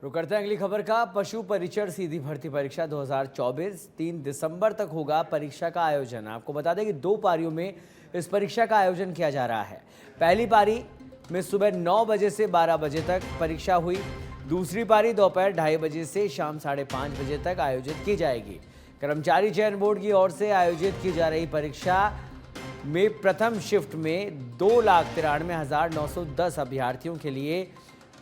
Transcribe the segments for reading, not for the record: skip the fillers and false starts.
रुक करते हैं अगली खबर का। पशु परिचर सीधी भर्ती परीक्षा 2024 3 दिसंबर तक होगा परीक्षा का आयोजन। आपको बता दें कि 2 पारियों में इस परीक्षा का आयोजन किया जा रहा है। पहली पारी में सुबह 9 बजे से 12 बजे तक परीक्षा हुई। दूसरी पारी दोपहर 2:30 बजे से शाम 5:30 बजे तक आयोजित की जाएगी। कर्मचारी चयन बोर्ड की ओर से आयोजित की जा रही परीक्षा में प्रथम शिफ्ट में 2,93,910 अभ्यर्थियों के लिए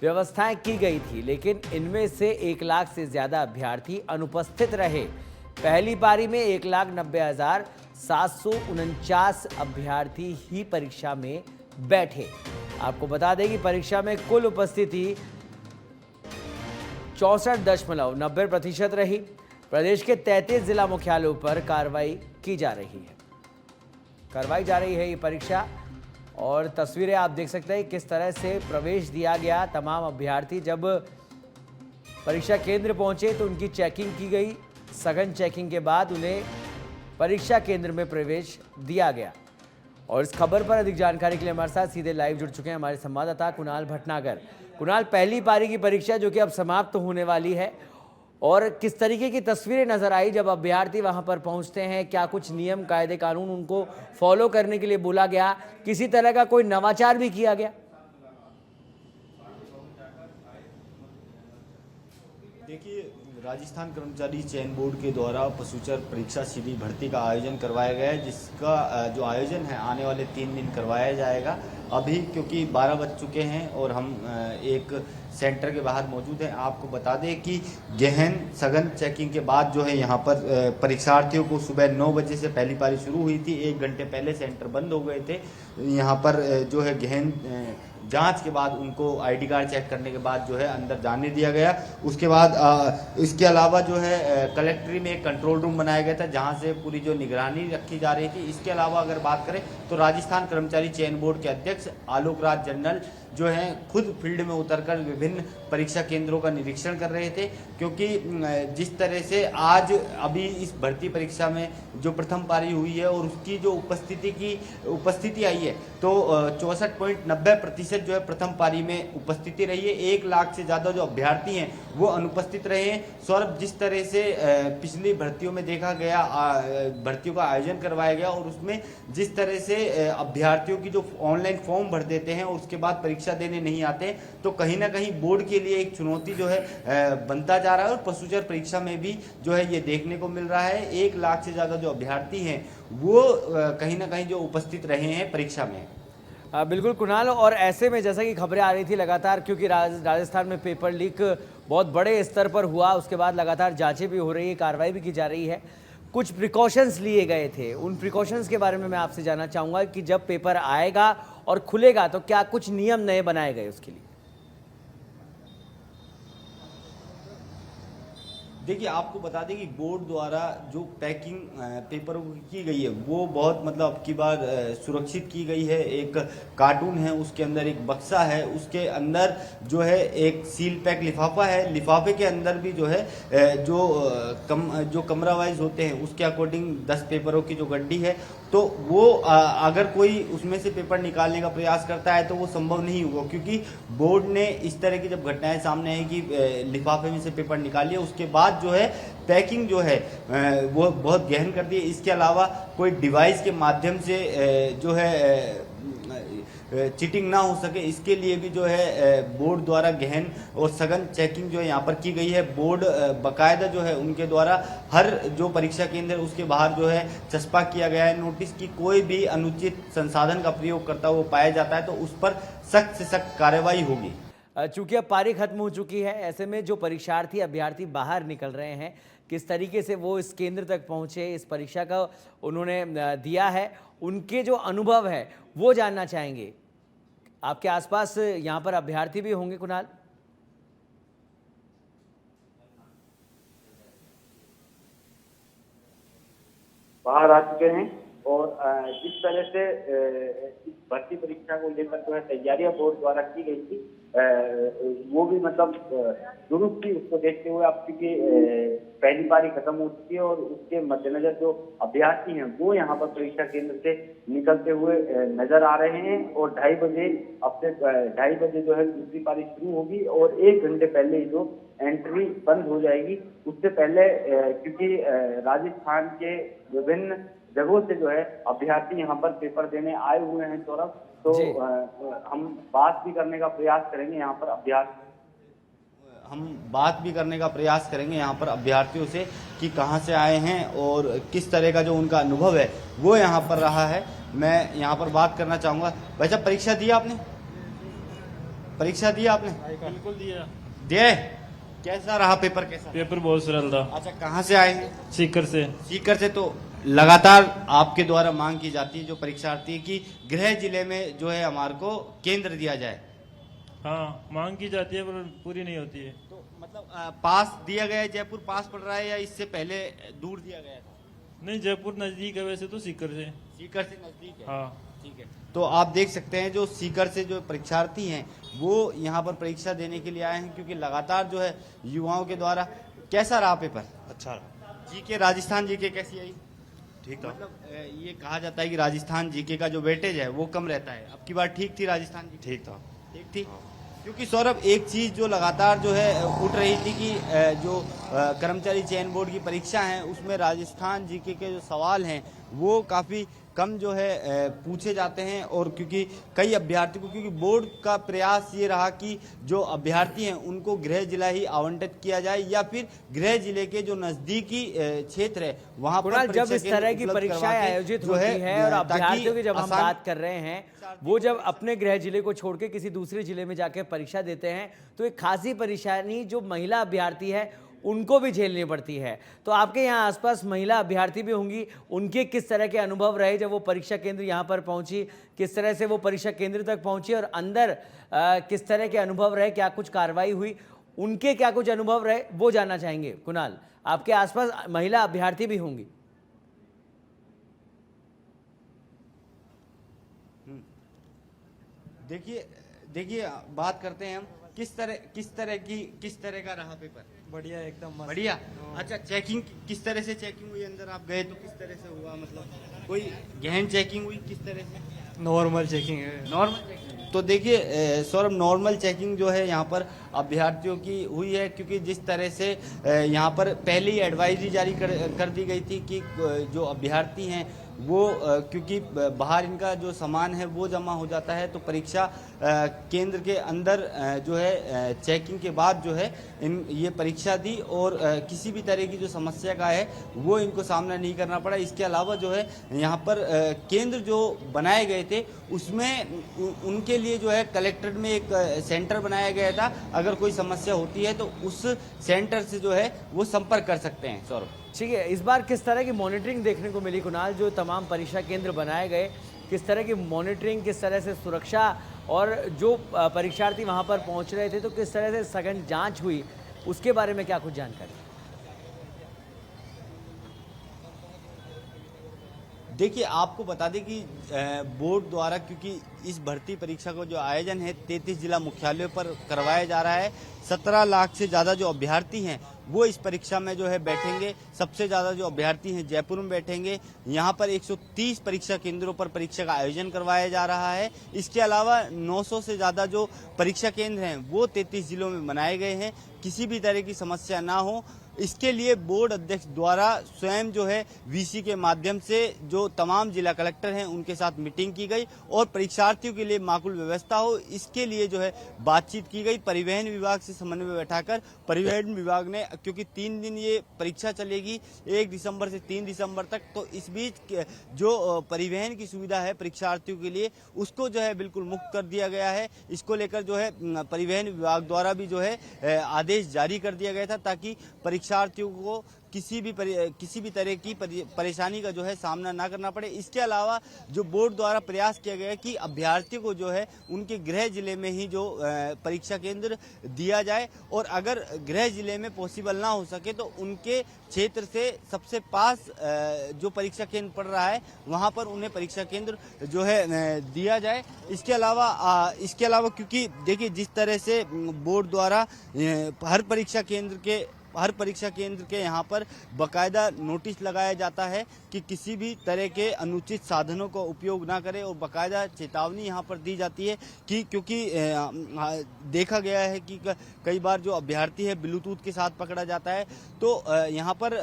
व्यवस्थाएं की गई थी, लेकिन इनमें से 1 लाख से ज्यादा अभ्यर्थी अनुपस्थित रहे। पहली पारी में 1,90,749 अभ्यर्थी ही परीक्षा में बैठे। आपको बता दें कि परीक्षा में कुल उपस्थिति 64.90% रही। प्रदेश के 33 जिला मुख्यालयों पर कार्रवाई जा रही है ये परीक्षा। और तस्वीरें आप देख सकते हैं किस तरह से प्रवेश दिया गया। तमाम अभ्यर्थी जब परीक्षा केंद्र पहुंचे तो उनकी चेकिंग की गई। सघन चेकिंग के बाद उन्हें परीक्षा केंद्र में प्रवेश दिया गया। और इस खबर पर अधिक जानकारी के लिए हमारे साथ सीधे लाइव जुड़ चुके हैं हमारे संवाददाता कुणाल भटनागर। कुणाल, पहली पारी की परीक्षा जो कि अब समाप्त होने वाली है, और किस तरीके की तस्वीरें नजर आई जब अभ्यर्थी वहां पर पहुंचते हैं? क्या कुछ नियम कायदे कानून उनको फॉलो करने के लिए बोला गया? किसी तरह का कोई नवाचार भी किया गया? देखिए, राजस्थान कर्मचारी चयन बोर्ड के द्वारा पशुचर परीक्षा सीधी भर्ती का आयोजन करवाया गया है, जिसका जो आयोजन है आने वाले 3 दिन करवाया जाएगा। अभी क्योंकि 12 बज चुके हैं और हम एक सेंटर के बाहर मौजूद हैं। आपको बता दें कि गहन सघन चेकिंग के बाद जो है यहाँ पर परीक्षार्थियों को सुबह 9 बजे से पहली पारी शुरू हुई थी। 1 घंटे पहले सेंटर बंद हो गए थे। यहाँ पर जो है गहन जांच के बाद उनको आईडी कार्ड चेक करने के बाद जो है अंदर जाने दिया गया। उसके बाद इसके अलावा जो है कलेक्ट्री में एक कंट्रोल रूम बनाया गया था, जहां से पूरी जो निगरानी रखी जा रही थी। इसके अलावा अगर बात करें तो राजस्थान कर्मचारी चयन बोर्ड के अध्यक्ष आलोक राज जनरल जो है खुद फील्ड में उतरकर विभिन्न परीक्षा केंद्रों का निरीक्षण कर रहे थे, क्योंकि जिस तरह से आज अभी इस भर्ती परीक्षा में जो प्रथम पारी हुई है और उसकी जो उपस्थिति आई है तो 64.90% जो है प्रथम पारी में उपस्थिति रही है। 1 लाख से ज़्यादा जो अभ्यर्थी हैं वो अनुपस्थित रहे हैं। सौरभ, जिस तरह से पिछली भर्तियों में देखा गया, भर्तियों का आयोजन करवाया गया और उसमें जिस तरह से अभ्यर्थियों की जो ऑनलाइन फॉर्म भर देते हैं और उसके बाद परीक्षा देने नहीं आते, तो कहीं ना कहीं बोर्ड के लिए एक चुनौती जो है बनता जा रहा है। और पशुचर परीक्षा में भी जो है ये देखने को मिल रहा है। 1 लाख से ज्यादा जो अभ्यर्थी हैं वो कहीं ना कहीं जो उपस्थित रहे हैं परीक्षा में। बिल्कुल कुणाल, और ऐसे में जैसा कि खबरें आ रही थी लगातार, क्योंकि राजस्थान में पेपर लीक बहुत बड़े स्तर पर हुआ, उसके बाद लगातार जांचें भी हो रही है, कार्रवाई भी की जा रही है। कुछ प्रिकॉशंस लिए गए थे, उन प्रिकॉशंस के बारे में मैं आपसे जानना चाहूँगा कि जब पेपर आएगा और खुलेगा तो क्या कुछ नियम नए बनाए गए उसके लिए? देखिए, आपको बता दें कि बोर्ड द्वारा जो पैकिंग पेपरों की गई है वो बहुत मतलब अब की बार सुरक्षित की गई है। एक कार्टून है, उसके अंदर एक बक्सा है, उसके अंदर जो है एक सील पैक लिफाफा है। लिफाफे के अंदर भी जो है जो कमरा वाइज होते हैं उसके अकॉर्डिंग 10 पेपरों की जो गड्डी है, तो वो अगर कोई उसमें से पेपर निकालने का प्रयास करता है तो वो संभव नहीं होगा, क्योंकि बोर्ड ने इस तरह की जब घटनाएं सामने आई कि लिफाफे में से पेपर निकालिए, उसके बाद जो है पैकिंग जो है वो बहुत गहन कर दी है। इसके अलावा कोई डिवाइस के माध्यम से जो है चीटिंग ना हो सके, इसके लिए भी जो है बोर्ड द्वारा गहन और सघन चेकिंग जो है यहाँ पर की गई है। बोर्ड बाकायदा जो है उनके द्वारा हर जो परीक्षा केंद्र उसके बाहर जो है चस्पा किया गया है नोटिस की कोई भी अनुचित संसाधन का प्रयोग करता हुआ पाया जाता है तो उस पर सख्त से सख्त कार्रवाई होगी। चूंकि अब पारी खत्म हो चुकी है, ऐसे में जो परीक्षार्थी अभ्यर्थी बाहर निकल रहे हैं, किस तरीके से वो इस केंद्र तक पहुंचे, इस परीक्षा का उन्होंने दिया है, उनके जो अनुभव है वो जानना चाहेंगे। आपके आसपास यहाँ पर अभ्यर्थी भी होंगे कुणाल? बाहर आ चुके हैं और जिस तरह से इस भर्ती परीक्षा को लेकर जो है तैयारियां बोर्ड द्वारा की गई थी, वो भी मतलब दुरुस्त थी। उसको देखते हुए अब क्योंकि पहली पारी खत्म हो चुकी है और उसके मद्देनजर जो अभ्यर्थी हैं वो यहाँ पर परीक्षा केंद्र से निकलते हुए नजर आ रहे हैं। और 2:30 बजे जो है दूसरी पारी शुरू होगी और 1 घंटे पहले ही जो एंट्री बंद हो जाएगी। उससे पहले क्योंकि राजस्थान के विभिन्न जगहों से जो है अभ्यर्थी यहाँ पर पेपर देने आए हुए हैं सौरभ, तो जी। हम बात भी करने का प्रयास करेंगे यहाँ पर अभ्यर्थियों से कि कहाँ से आए हैं और किस तरह का जो उनका अनुभव है वो यहाँ पर रहा है। मैं यहाँ पर बात करना चाहूँगा। भाई साहब, परीक्षा दी आपने? बिल्कुल दिया। दिया है? कैसा रहा पेपर? कैसा? पेपर बहुत सरल था। अच्छा, कहाँ से आए हैं? सीकर से। सीकर से। तो लगातार आपके द्वारा मांग की जाती है जो परीक्षार्थी की गृह जिले में जो है हमारे को केंद्र दिया जाए। हाँ, मांग की जाती है पर पूरी नहीं होती है। तो मतलब पास दिया गया है, जयपुर पास पड़ रहा है या इससे पहले दूर दिया गया था? नहीं, जयपुर नजदीक है वैसे तो सीकर से। सीकर से नजदीक है। हाँ, ठीक है। तो आप देख सकते हैं जो सीकर से जो परीक्षार्थी हैं वो यहाँ पर परीक्षा देने के लिए आए हैं, क्योंकि लगातार जो है युवाओं के द्वारा। कैसा रहा पेपर? अच्छा रहा। जीके, राजस्थान जीके कैसी आई? ठीक था। मतलब ये कहा जाता है कि राजस्थान जीके का जो वेटेज है वो कम रहता है। अब की बार ठीक थी राजस्थान जी? ठीक था। ठीक थी। क्योंकि सौरभ, एक चीज जो लगातार जो है उठ रही थी कि जो कर्मचारी चयन बोर्ड की परीक्षा है उसमें राजस्थान जीके के जो सवाल हैं वो काफी कम जो है पूछे जाते हैं। और क्योंकि कई अभ्यर्थी को, क्योंकि बोर्ड का प्रयास ये रहा कि जो अभ्यर्थी हैं उनको गृह जिला ही आवंटित किया जाए या फिर गृह जिले के जो नजदीकी क्षेत्र है वहां पर जब इस तरह की परीक्षाएं आयोजित होती है और अभ्यर्थियों की जब हम बात कर रहे हैं, वो जब अपने गृह जिले को छोड़ के किसी दूसरे जिले में जाकर परीक्षा देते हैं तो एक खासी परेशानी जो महिला अभ्यर्थी है उनको भी झेलनी पड़ती है। तो आपके यहाँ आसपास महिला अभ्यर्थी भी होंगी, उनके किस तरह के अनुभव रहे जब वो परीक्षा केंद्र यहाँ पर पहुंची, किस तरह से वो परीक्षा केंद्र तक पहुंची और अंदर किस तरह के अनुभव रहे, क्या कुछ कार्रवाई हुई, उनके क्या कुछ अनुभव रहे, वो जानना चाहेंगे। कुणाल, आपके आसपास महिला अभ्यर्थी भी होंगी। देखिए बात करते हैं हम किस तरह का रहा पेपर? बढ़िया, एकदम मस्त। बढ़िया। अच्छा, चेकिंग किस तरह से चेकिंग हुई? अंदर आप गए तो किस तरह से हुआ? मतलब कोई गहन चेकिंग हुई? किस तरह से? नॉर्मल चेकिंग है। Normal checking. तो देखिए सौरभ, नॉर्मल चेकिंग जो है यहाँ पर अभ्यर्थियों की हुई है, क्योंकि जिस तरह से यहाँ पर पहले ही एडवाइजरी जारी कर दी गई थी कि जो अभ्यर्थी हैं वो क्योंकि बाहर इनका जो सामान है वो जमा हो जाता है, तो परीक्षा केंद्र के अंदर जो है चेकिंग के बाद जो है ये परीक्षा दी और किसी भी तरह की जो समस्या का है वो इनको सामना नहीं करना पड़ा। इसके अलावा जो है यहाँ पर केंद्र जो बनाए गए थे उसमें उनके लिए जो है कलेक्ट्रेट में एक सेंटर बनाया गया था। अगर कोई समस्या होती है तो उस सेंटर से जो है वो संपर्क कर सकते हैं। सौरभ, ठीक है, इस बार किस तरह की मॉनिटरिंग देखने को मिली कुणाल? जो तमाम परीक्षा केंद्र बनाए गए, किस तरह की मॉनिटरिंग, किस तरह से सुरक्षा और जो परीक्षार्थी वहां पर पहुंच रहे थे तो किस तरह से सघन जांच हुई, उसके बारे में क्या कुछ जानकारी? देखिए, आपको बता दें कि बोर्ड द्वारा, क्योंकि इस भर्ती परीक्षा का जो आयोजन है 33 जिला मुख्यालयों पर करवाया जा रहा है, 17 लाख से ज़्यादा जो अभ्यर्थी हैं वो इस परीक्षा में जो है बैठेंगे। सबसे ज़्यादा जो अभ्यर्थी हैं जयपुर में बैठेंगे। यहाँ पर 130 परीक्षा केंद्रों पर परीक्षा का आयोजन करवाया जा रहा है। इसके अलावा 900 से ज़्यादा जो परीक्षा केंद्र हैं वो 33 जिलों में बनाए गए हैं। किसी भी तरह की समस्या ना हो, इसके लिए बोर्ड अध्यक्ष द्वारा स्वयं जो है वीसी के माध्यम से जो तमाम जिला कलेक्टर हैं उनके साथ मीटिंग की गई और परीक्षार्थियों के लिए माकूल व्यवस्था हो इसके लिए जो है बातचीत की गई। परिवहन विभाग से समन्वय बैठाकर परिवहन विभाग ने, क्योंकि 3 दिन ये परीक्षा चलेगी 1 दिसंबर से 3 दिसंबर तक, तो इस बीच जो परिवहन की सुविधा है परीक्षार्थियों के लिए उसको जो है बिल्कुल मुक्त कर दिया गया है। इसको लेकर जो है परिवहन विभाग द्वारा भी जो है आदेश जारी कर दिया गया था ताकि परीक्षार्थियों को किसी भी तरह की परेशानी का जो है सामना ना करना पड़े। इसके अलावा जो बोर्ड द्वारा प्रयास किया गया है कि अभ्यर्थियों को जो है उनके गृह जिले में ही जो परीक्षा केंद्र दिया जाए और अगर गृह जिले में पॉसिबल ना हो सके तो उनके क्षेत्र से सबसे पास जो परीक्षा केंद्र पड़ रहा है वहां पर उन्हें परीक्षा केंद्र जो है दिया जाए। इसके अलावा क्योंकि देखिए जिस तरह से बोर्ड द्वारा हर परीक्षा केंद्र के हर परीक्षा केंद्र के यहाँ पर बाकायदा नोटिस लगाया जाता है कि किसी भी तरह के अनुचित साधनों का उपयोग ना करें और बाकायदा चेतावनी यहाँ पर दी जाती है कि क्योंकि देखा गया है कि कई बार जो अभ्यर्थी है ब्लूटूथ के साथ पकड़ा जाता है, तो यहाँ पर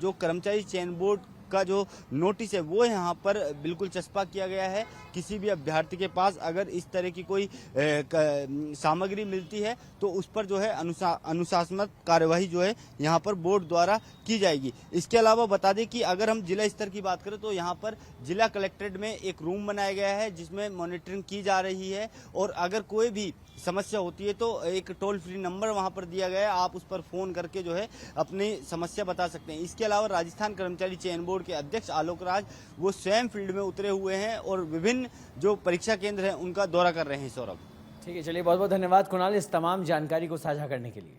जो कर्मचारी चयन बोर्ड का जो नोटिस है वो यहाँ पर बिल्कुल चस्पा किया गया है। किसी भी अभ्यर्थी के पास अगर इस तरह की कोई सामग्री मिलती है तो उस पर जो है अनुशासनात्मक कार्यवाही जो है यहाँ पर बोर्ड द्वारा की जाएगी। इसके अलावा बता दें कि अगर हम जिला स्तर की बात करें तो यहाँ पर जिला कलेक्ट्रेट में एक रूम बनाया गया है जिसमें मॉनिटरिंग की जा रही है और अगर कोई भी समस्या होती है तो एक टोल फ्री नंबर वहां पर दिया गया है, आप उस पर फोन करके जो है अपनी समस्या बता सकते हैं। इसके अलावा राजस्थान कर्मचारी चयन बोर्ड के अध्यक्ष आलोक राज वो स्वयं फील्ड में उतरे हुए हैं और विभिन्न जो परीक्षा केंद्र हैं उनका दौरा कर रहे हैं। सौरभ, ठीक है, चलिए बहुत बहुत धन्यवाद कुणाल इस तमाम जानकारी को साझा करने के लिए।